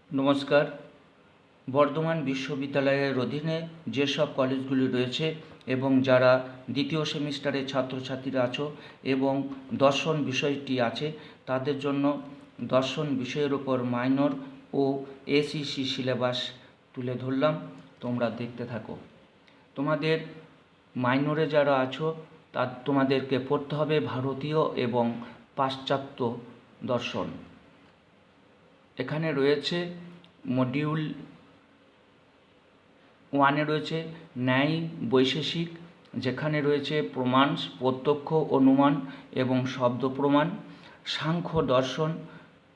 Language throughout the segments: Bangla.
নমস্কার। বর্ধমান বিশ্ববিদ্যালয়ের অধীনে যেসব কলেজগুলি রয়েছে এবং যারা দ্বিতীয় সেমিস্টারে ছাত্রছাত্রীরা আছো এবং দর্শন বিষয়টি আছে, তাদের জন্য দর্শন বিষয়ের উপর মাইনর ও এসিসি সিলেবাস তুলে ধরলাম, তোমরা দেখতে থাকো। তোমাদের মাইনরে যারা আছো তোমাদেরকে পড়তে হবে ভারতীয় এবং পাশ্চাত্য দর্শন। এখানে রয়েছে মডিউল 1-এ রয়েছে ন্যায় বৈশেষিক, যেখানে রয়েছে প্রমাণ, প্রত্যক্ষ অনুমান এবং শব্দ প্রমাণ। সাংখ্য দর্শন,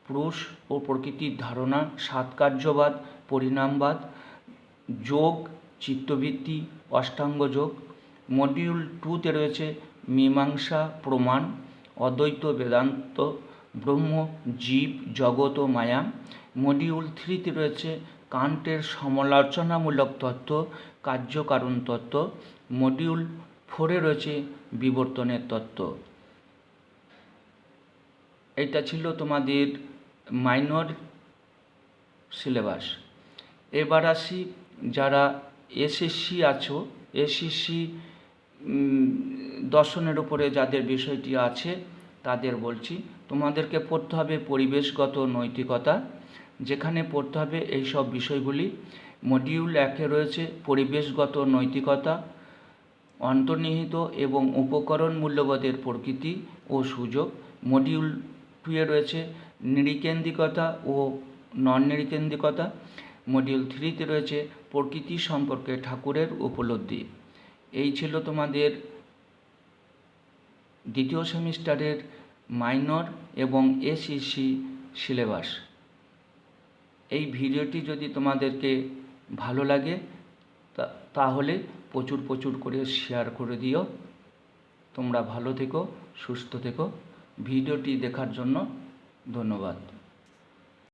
পুরুষ ও প্রকৃতির ধারণা, সাতকার্যবাদ, পরিণামবাদ, যোগ, চিত্তবৃত্তি, অষ্টাঙ্গ যোগ। মডিউল 2-তে রয়েছে মীমাংসা, প্রমাণ, অদ্বৈত বেদান্ত, ব্রহ্ম, জীব, জগৎ ও মায়া। মডিউল 3-তে রয়েছে কান্টের সমালোচনামূলক তত্ত্ব, কার্যকারণ তত্ত্ব। মডিউল 4-এ রয়েছে বিবর্তনের তত্ত্ব। এটা ছিল তোমাদের মাইনর সিলেবাস। এবার আসি যারা এসএসসি আছো, এসএসসি দর্শনের উপরে যাদের বিষয়টি আছে তাদের বলছি, তোমাদেরকে পড়তে হবে পরিবেশগত নৈতিকতা, যেখানে পড়তে হবে এই সব বিষয়গুলি। মডিউল 1-এ রয়েছে পরিবেশগত নৈতিকতা, অন্তর্নিহিত এবং উপকরণ মূল্যবোধের প্রকৃতি ও সুযোগ। মডিউল 2-এ রয়েছে নৃকেন্দ্রিকতা ও নন নৃকেন্দ্রিকতা। মডিউল 3-তে রয়েছে প্রকৃতি সম্পর্কে ঠাকুরের উপলব্ধি। এই ছিল তোমাদের দ্বিতীয় সেমিস্টারের মাইনর এবং এসইসি সিলেবাস। এই ভিডিওটি যদি তোমাদেরকে ভালো লাগে তাহলে প্রচুর করে শেয়ার করে দিও। তোমরা ভালো থেকো, সুস্থ থেকো। ভিডিওটি দেখার জন্য ধন্যবাদ।